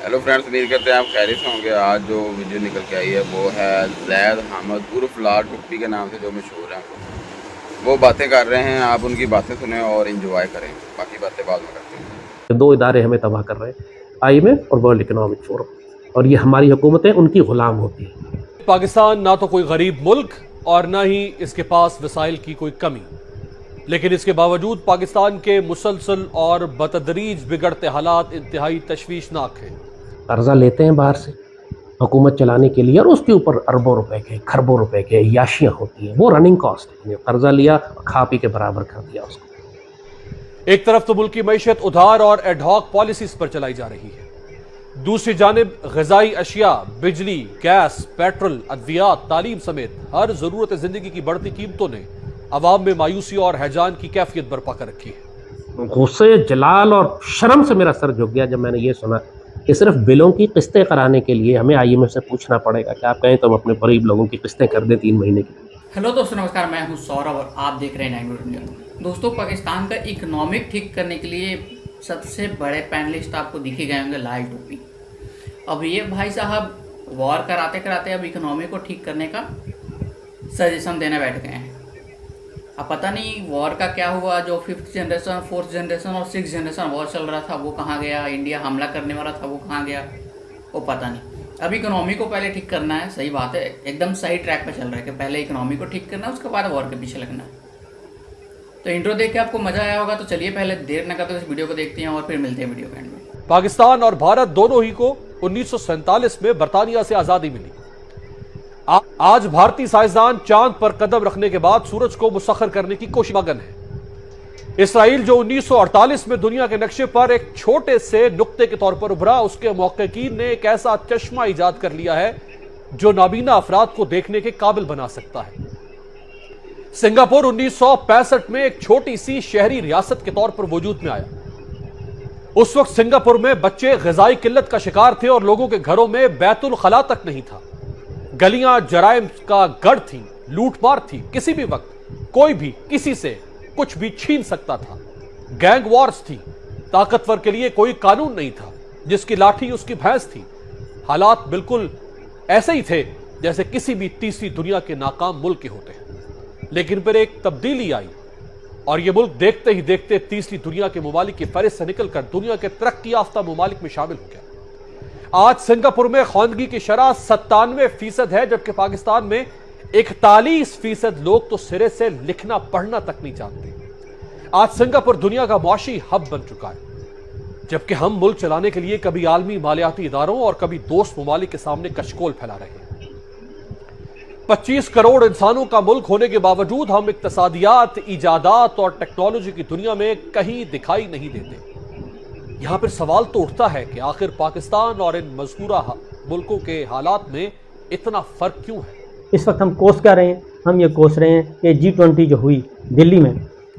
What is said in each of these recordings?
Hello friends, उम्मीद करते हैं आप खैरियत से होंगे। आज जो वीडियो निकल के आई है वो है ज़ैद हामिद उर्फ लाल टुप्पी के नाम से जो मशहूर हैं। वो बातें कर रहे हैं, आप उनकी बातें सुनें और इंजॉय करें। बाकी बातें बाद में करते हैं। दो इदारे हमें तबाह कर रहे हैं, IMF और वर्ल्ड इकोनॉमिक फोरम, और ये हमारी हुकूमतें उनकी गुलाम होती हैं। पाकिस्तान ना तो कोई गरीब मुल्क और ना ही इसके पास वसाइल की कोई कमी, लेकिन इसके बावजूद पाकिस्तान के मुसलसल और बतदरीज बिगड़ते हालात इंतहाई तशवीशनाक हैं। कर्जा लेते हैं बाहर से हुकूमत चलाने के लिए और उसके ऊपर अरबों रुपए के, खरबों रुपए के याशियाँ होती हैं। वो रनिंग कॉस्ट है, कर्जा लिया खा पी के बराबर कर दिया उसको। एक तरफ तो मुल्क की मईशत उधार और एडहॉक पॉलिसीज पर चलाई जा रही है, दूसरी जानिब ग़िज़ाई अशिया, बिजली, गैस, पेट्रोल, अद्वियात, तालीम समेत हर ज़रूरत ज़िंदगी की बढ़ती कीमतों ने अवाम में मायूसी और हैजान की कैफियत बर्पा कर रखी है। गुस्से, जलाल और शर्म से मेरा सर झुक गया जब मैंने ये सुना कि सिर्फ बिलों की किस्तें कराने के लिए हमें IMF से पूछना पड़ेगा कि आप कहें तो हम अपने गरीब लोगों की किस्तें कर दें 3 महीने की। हेलो दोस्तों, नमस्कार। मैं हूं सौरभ और आप देख रहे हैं 9 इंडिया। दोस्तों, पाकिस्तान का इकोनॉमिक ठीक करने के लिए सबसे बड़े पैनलिस्ट आपको दिखे गए होंगे लाल टोपी। अब ये भाई साहब वॉर कराते कराते अब इकोनॉमी को ठीक करने का सजेशन देने बैठ गए हैं। अब पता नहीं वॉर का क्या हुआ। जो 5th जनरेशन, 4th जनरेशन और 6th जनरेशन वॉर चल रहा था वो कहाँ गया, इंडिया हमला करने वाला था वो कहाँ गया, वो पता नहीं। अब इकोनॉमी को पहले ठीक करना है। सही बात है, एकदम सही ट्रैक पे चल रहा है कि पहले इकोनॉमी को ठीक करना है, उसके बाद वॉर के पीछे लगना है। तो इंट्रो देख के आपको मजा आया होगा, तो चलिए पहले देर न करते इस वीडियो को देखते हैं और फिर मिलते हैं वीडियो के एंड में। पाकिस्तान और भारत दोनों ही को 1947 में बरतानिया से आजादी मिली। आज भारतीय साइंसदान चांद पर कदम रखने के बाद सूरज को मुसख्खर करने की कोशिश मगन है। इसराइल जो 1948 में दुनिया के नक्शे पर एक छोटे से नुक्ते के तौर पर उभरा, उसके मुहक्किकीन ने एक ऐसा चश्मा इजाद कर लिया है जो नाबीना अफराद को देखने के काबिल बना सकता है। सिंगापुर 1965 में एक छोटी सी शहरी रियासत के तौर पर वजूद में आया। उस वक्त सिंगापुर में बच्चे ग़िज़ाई किल्लत का शिकार थे और लोगों के घरों में बैतुल खला तक नहीं था। गलियां जराइम का गढ़ थी, लूटमार थी, किसी भी वक्त कोई भी किसी से कुछ भी छीन सकता था। गैंग वॉर्स थी, ताकतवर के लिए कोई कानून नहीं था, जिसकी लाठी उसकी भैंस थी। हालात बिल्कुल ऐसे ही थे जैसे किसी भी तीसरी दुनिया के नाकाम मुल्क के होते हैं। लेकिन फिर एक तब्दीली आई और यह मुल्क देखते ही देखते तीसरी दुनिया के ममालिक की फहरिस्त से निकलकर दुनिया के तरक्की याफ्ता ममालिक में शामिल हो गया। आज सिंगापुर में खवानगी की शरह 97% है, जबकि पाकिस्तान में 41% लोग तो सिरे से लिखना पढ़ना तक नहीं जानते। आज सिंगापुर दुनिया का मुआशी हब बन चुका है, जबकि हम मुल्क चलाने के लिए कभी आलमी मालियाती इदारों और कभी दोस्त ममालिक के सामने कशकोल फैला रहे हैं। 25 करोड़ इंसानों का मुल्क होने के बावजूद हम इक्तसादियात, इजादात और टेक्नोलॉजी की दुनिया में कहीं दिखाई नहीं देते। यहां पर सवाल तो उठता है कि आखिर पाकिस्तान और इन मज़कूरा मुल्कों के हालात में इतना फर्क क्यों है। इस वक्त हम कोस क्या रहे हैं? हम ये कोस रहे हैं कि G20 जो हुई दिल्ली में,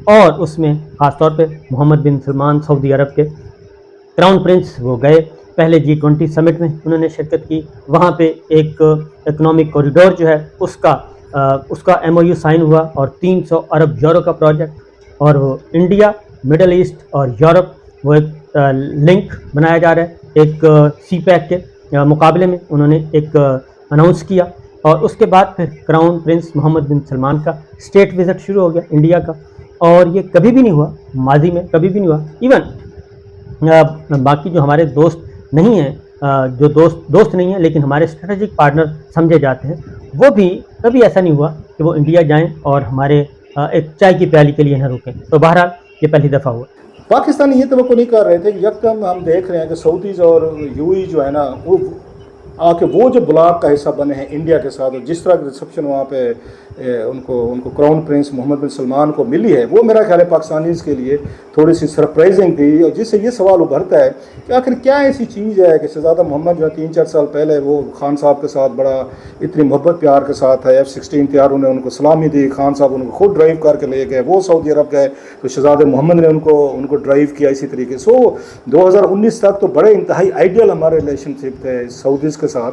और उसमें ख़ासतौर पे मोहम्मद बिन सलमान सऊदी अरब के क्राउन प्रिंस वो गए। पहले G20 समिट में उन्होंने शिरकत की। वहाँ पे एक इकोनॉमिक कॉरिडोर जो है उसका MOU साइन हुआ और 300 अरब यूरो का प्रोजेक्ट, और वो इंडिया, मिडल ईस्ट और यूरोप वो एक लिंक बनाया जा रहा है। एक CPEC के मुकाबले में उन्होंने एक अनाउंस किया, और उसके बाद फिर क्राउन प्रिंस मोहम्मद बिन सलमान का स्टेट विज़िट शुरू हो गया इंडिया का, और ये कभी भी नहीं हुआ, माजी में कभी भी नहीं हुआ। इवन बाकी जो हमारे दोस्त नहीं हैं, जो दोस्त नहीं हैं लेकिन हमारे स्ट्रेटेजिक पार्टनर समझे जाते हैं, वो भी कभी ऐसा नहीं हुआ कि वो इंडिया जाएं और हमारे एक चाय की प्याली के लिए न रुकें। तो बहरहाल ये पहली दफ़ा हुआ। पाकिस्तानी ये तो नहीं कर रहे थे कि यकदम हम देख रहे हैं कि सऊदीज़ और UAE जो है ना वो आके वो जो ब्लॉक का हिस्सा बने हैं इंडिया के साथ, और जिस तरह की रिसेप्शन वहाँ पे उनको क्राउन प्रिंस मोहम्मद बिन सलमान को मिली है, वो मेरा ख्याल है पाकिस्तानीज़ के लिए थोड़ी सी सरप्राइजिंग थी। और जिससे ये सवाल उभरता है कि आखिर क्या ऐसी चीज़ है कि शहज़ादा मोहम्मद जो है 3-4 साल पहले वो खान साहब के साथ बड़ा इतनी मोहब्बत प्यार के साथ है, F-16 तैयार, उन्होंने उनको सलामी दी, खान साहब उनको खुद ड्राइव करके ले गए, वो सऊदी अरब गए तो शहज़ादे मोहम्मद ने उनको ड्राइव किया इसी तरीके से। 2019 तक तो बड़े इंतहाई आइडियल हमारे रिलेशनशिप थे सऊदीज़ के साथ।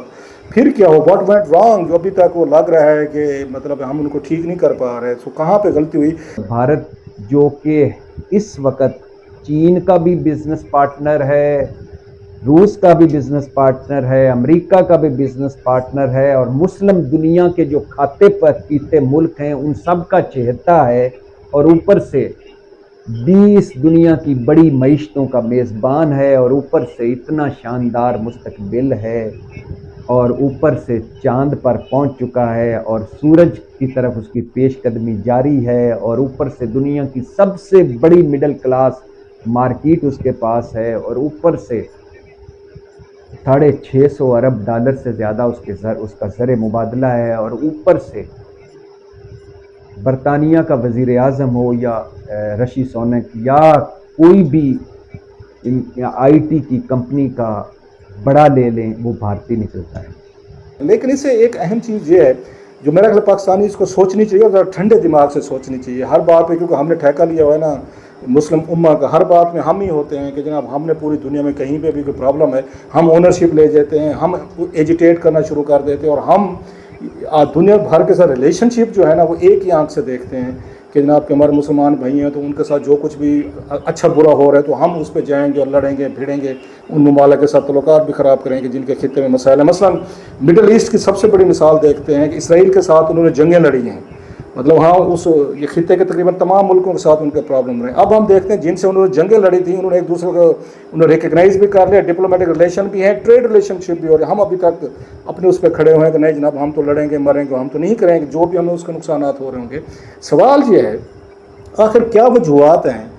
फिर क्या हो, व्हाट वेंट रॉन्ग, जो अभी तक वो लग रहा है कि मतलब हम उनको ठीक नहीं कर पा रहे, तो कहाँ पे गलती हुई? भारत जो कि इस वक्त चीन का भी बिजनेस पार्टनर है, रूस का भी बिजनेस पार्टनर है, अमेरिका का भी बिजनेस पार्टनर है, और मुस्लिम दुनिया के जो खाते पर पीते मुल्क हैं उन सब का चहेता है, और ऊपर से 20 दुनिया की बड़ी मईशतों का मेज़बान है, और ऊपर से इतना शानदार मुस्तकबिल है, और ऊपर से चांद पर पहुंच चुका है, और सूरज की तरफ उसकी पेशकदमी जारी है, और ऊपर से दुनिया की सबसे बड़ी मिडिल क्लास मार्केट उसके पास है, और ऊपर से 650 अरब डॉलर से ज़्यादा उसका ज़र मुबादला है, और ऊपर से बरतानिया का वज़ीर आज़म हो या रशी सोनक या कोई भी आईटी की कंपनी का बड़ा ले लें, वो भारतीय निकलता है। लेकिन इससे एक अहम चीज़ ये है जो मेरा ख्याल पाकिस्तानी इसको सोचनी चाहिए, और ठंडे दिमाग से सोचनी चाहिए हर बात पे, क्योंकि हमने ठेका लिया हुआ है ना मुस्लिम उम्मा का, हर बात में हम ही होते हैं कि जनाब हमने पूरी दुनिया में कहीं पे भी कोई प्रॉब्लम है हम ओनरशिप ले जाते हैं, हम एजिटेट करना शुरू कर देते हैं, और हम दुनिया भर के साथ रिलेशनशिप जो है ना वो एक ही आंख से देखते हैं कि जनाब के हमारे मुसलमान भाई हैं तो उनके साथ जो कुछ भी अच्छा बुरा हो रहा है तो हम उस पर जाएंगे और लड़ेंगे भिड़ेंगे, उन ममालिक के साथ तल्लुकात भी ख़राब करेंगे जिनके खित्ते में मसाइल है। मसलन मिडल ईस्ट की सबसे बड़ी मिसाल देखते हैं कि इसराइल के साथ उन्होंने जंगें लड़ी हैं, मतलब हाँ ये खित्ते के तकरीबन तमाम मुल्कों के साथ उनके प्रॉब्लम रहे। अब हम देखते हैं जिनसे उन्होंने जंगें लड़ी थी उन्होंने एक दूसरे को उन्होंने रिकग्नाइज़ भी कर लिया, डिप्लोमेटिक रिलेशन भी है, ट्रेड रिलेशनशिप भी हो रही है। हम अभी तक अपने उस पर खड़े हुए हैं कि नहीं जनाब हम तो लड़ेंगे मरेंगे, हम तो नहीं करेंगे, जो भी हमें उसके नुकसान हो रहे होंगे। सवाल ये है आखिर क्या वजूहत हैं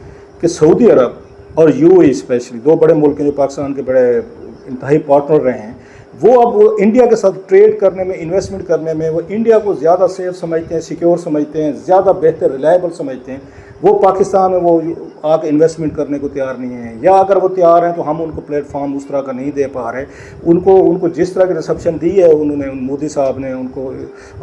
कि सऊदी अरब और यूएई स्पेशली दो बड़े मुल्क हैं जो पाकिस्तान के बड़े इंतहाई पार्टनर रहे हैं, वो अब इंडिया के साथ ट्रेड करने में, इन्वेस्टमेंट करने में वो इंडिया को ज़्यादा सेफ समझते हैं, सिक्योर समझते हैं, ज़्यादा बेहतर रिलायबल समझते हैं। वो पाकिस्तान में वो आके इन्वेस्टमेंट करने को तैयार नहीं है, या अगर वो तैयार हैं तो हम उनको प्लेटफॉर्म उस तरह का नहीं दे पा रहे। उनको जिस तरह की रिसेप्शन दी है उन्होंने, मोदी साहब ने उनको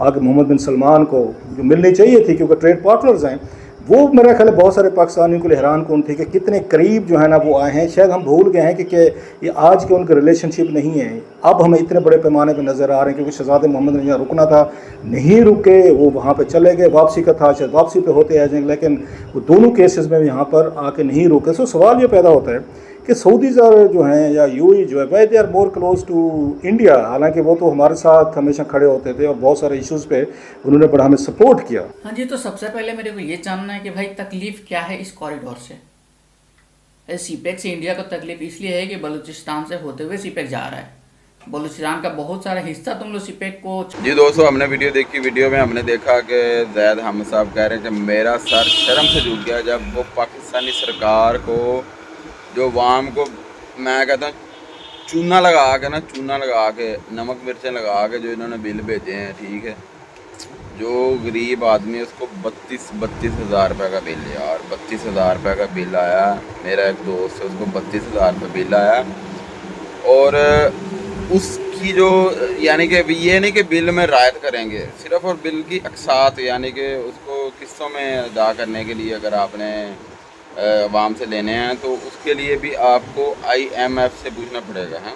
आगे मोहम्मद बिन सलमान को जो मिलनी चाहिए थी क्योंकि ट्रेड पार्टनर्स हैं, वो मेरा ख्याल है बहुत सारे पाकिस्तानियों के लिए हैरान कौन थी कि कितने करीब जो है ना वो आए हैं। शायद हम भूल गए हैं कि ये आज के उनके रिलेशनशिप नहीं है, अब हमें इतने बड़े पैमाने पे नज़र आ रहे हैं क्योंकि शहजादे मोहम्मद ने यहाँ रुकना था, नहीं रुके, वो वहाँ पे चले गए, वापसी का था शायद वापसी पे होते आ जाएंगे, लेकिन वो दोनों केसेस में यहाँ पर आके नहीं रुके। सो सवाल ये पैदा होता है कि सऊदीज़ जो हैं या यूएई जो है वह they are more close to India, हालांकि वो तो हमारे साथ हमेशा खड़े होते थे और बहुत सारे इश्यूज़ पे उन्होंने बड़ा हमें सपोर्ट किया। हाँ जी, तो सबसे पहले मेरे को ये जानना है कि भाई तकलीफ क्या है इस कॉरिडोर से? सीपेक से इंडिया को तकलीफ इसलिए है कि बलूचिस्तान से होते हुए सीपेक जा रहा है, बलूचिस्तान का बहुत सारा हिस्सा तुम लोग सीपेक को। जी दोस्तों, हमने वीडियो देखी, वीडियो में हमने देखा कि ज़ैद हामिद साहब कह रहे हैं कि मेरा सर शर्म से झुक गया जब वो पाकिस्तानी सरकार को, जो वाम को मैं कहता हूँ चूना लगा के नमक मिर्चें लगा के जो इन्होंने बिल भेजे हैं, ठीक है, जो गरीब आदमी है उसको 32 हज़ार रुपये का बिल, यार 32 हज़ार रुपये का बिल आया। मेरा एक दोस्त है उसको 32 हज़ार रुपये बिल आया, और उसकी जो यानी कि ये नहीं कि बिल में रायत करेंगे, सिर्फ और बिल की अकसात यानी कि उसको किस्तों में अदा करने के लिए अगर आपने अवाम से लेने हैं तो उसके लिए भी आपको IMF से पूछना पड़ेगा। हैं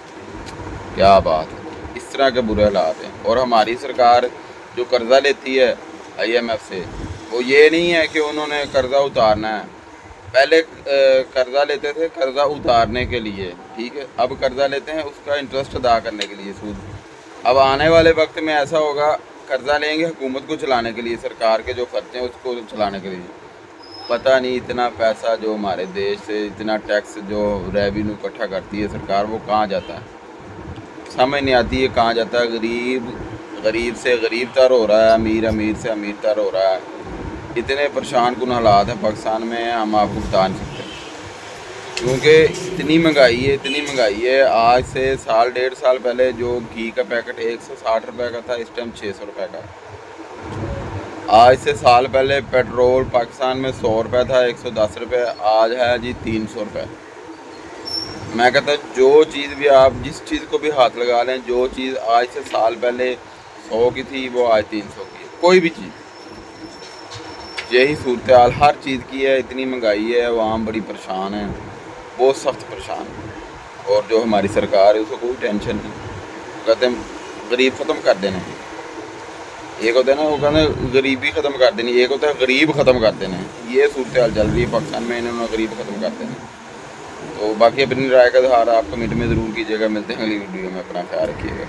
क्या बात है, इस तरह के बुरे हालात हैं। और हमारी सरकार जो कर्ज़ा लेती है IMF से, वो ये नहीं है कि उन्होंने कर्ज़ा उतारना है, पहले कर्ज़ा लेते थे कर्ज़ा उतारने के लिए, ठीक है, अब कर्ज़ा लेते हैं उसका इंटरेस्ट अदा करने के लिए, सूद। अब आने वाले वक्त में ऐसा होगा कर्ज़ा लेंगे हुकूमत को चलाने के लिए, सरकार के जो खर्चे हैं उसको चलाने के लिए। पता नहीं इतना पैसा जो हमारे देश से, इतना टैक्स जो रेवेन्यू इकट्ठा करती है सरकार, वो कहाँ जाता है, समझ नहीं आती है कहाँ जाता है। गरीब से गरीब तर हो रहा है, अमीर से अमीर तर हो रहा है। इतने परेशान कुन हालात हैं पाकिस्तान में, हम आपको बता नहीं सकते, क्योंकि इतनी महंगाई है। आज से साल 1.5 साल पहले जो घी का पैकेट 160 रुपये का था, इस टाइम 600 रुपये का। आज से साल पहले पेट्रोल पाकिस्तान में 100 रुपये था, 110 रुपये, आज है जी 300 रुपये। मैं कहता हूँ जो चीज़ भी आप जिस चीज़ को भी हाथ लगा लें, जो चीज़ आज से साल पहले 100 की थी वो आज 300 की है, कोई भी चीज़। यही सूरत हाल हर चीज़ की है, इतनी महंगाई है, आवाम बड़ी परेशान है, बहुत सख्त परेशान है। और जो हमारी सरकार है उसको कोई टेंशन नहीं, कहते हैं गरीब ख़त्म कर देना। एक होता है ना, वो कहते गरीबी ख़त्म कर देनी, एक होता है गरीब ख़त्म कर देना। ये सूरत हाल चल रही है पाकिस्तान में, इन्होंने गरीब ख़त्म कर देना। तो तो बाकी अपनी राय का इजहार आप कमेंट में ज़रूर कीजिएगा। मिलते हैं अगली वीडियो में, अपना ख्याल रखिएगा।